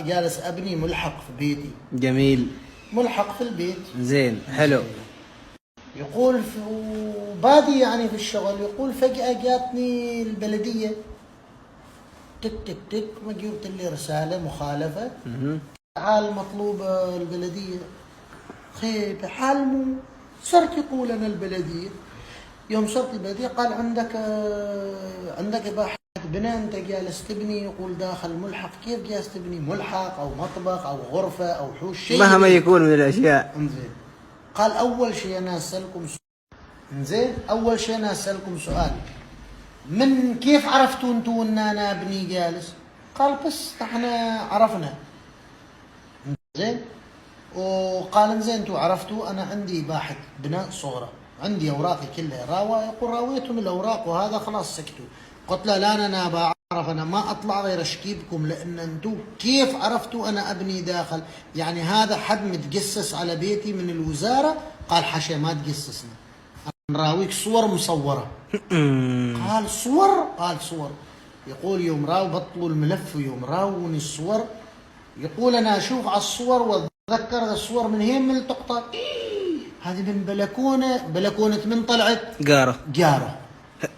جالس ابني ملحق في بيتي. جميل. ملحق في البيت. زين حلو. يقول وبادي يعني في الشغل، يقول فجأة جاتني البلدية تك تك تك، ما جبت لي رسالة مخالفة. تعال مطلوب البلدية. خيب حال مو صرت يقول أنا البلدية. يوم صرت البلدية قال عندك إباحة بناء أنت جالس تبني، يقول داخل ملحق. كيف جالس تبني ملحق أو مطبخ أو غرفة أو حوش شيء مهما يكون من الأشياء. انزين. قال أول شيء أنا أسألكم سؤال. انزين، أول شيء أنا أسألكم سؤال، من كيف عرفتوا أنتوا أن أنا ابني جالس؟ قال بس احنا عرفنا. زين. وقال انزين انتوا عرفتوا انا عندي إباحة بناء صغرى، عندي اوراقي كلها راوى، يقول راويتهم الاوراق وهذا خلاص سكتوا. قلت له لا انا بعرف، انا ما اطلع غير اشكيبكم، لان انتوا كيف عرفتوا انا ابني داخل؟ يعني هذا حد متجسس على بيتي من الوزارة؟ قال حشا ما تجسسنا، نراويك صور مصورة. قال صور؟ قال صور. يقول يوم راو بطلوا الملف ويوم راوني الصور، يقول انا اشوف على الصور واتذكر الصور من هين من التقطة. هذه من بلكونة من طلعت؟ جارة.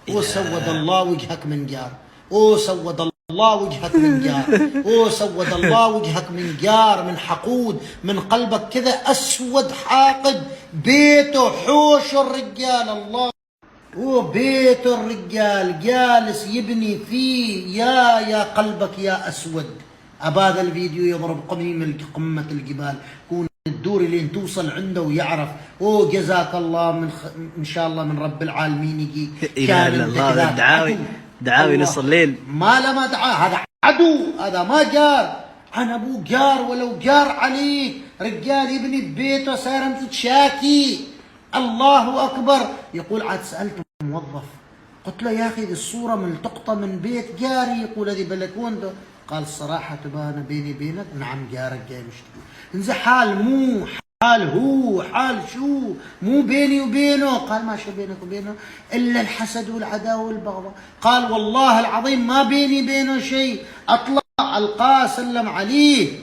وسود الله وجهك من جار، وسود الله وجهك من جار، وسود الله وجهك من جار، من حقود، من قلبك كذا اسود حاقد. بيته حوش الرجال، الله وبيت الرجال جالس يبني فيه. يا قلبك يا اسود. أبهذا الفيديو يضرب قمة الجبال، كون تدور لين توصل عنده ويعرف. جزاك الله ان شاء الله من رب العالمين يجي. كان الله دعاوي نص الليل. ما لما دعاه، هذا عدو، هذا ما جار. عن ابوه جار ولو جار عليك. رجال يبني ببيته صاير انت تشاكي. الله اكبر. يقول عاد سالت موظف قلت له يا اخي ذي الصوره ملتقطه من بيت جاري، يقول هذه بلكونته. قال الصراحه تبغى انا بيني بينك، نعم جارك جاي مشتكي. انزين حال مو حال هو حال شو، مو بيني وبينه. قال ما شو بينك وبينه الا الحسد والعداوه والبغضاء. قال والله العظيم ما بيني بينه شيء، اطلع القاه اسلم عليه.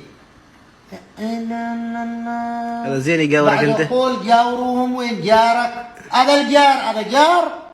هذا زين يقاورك انت. بعد يقول جاوروهم وين جارك؟ هذا الجار، هذا جار.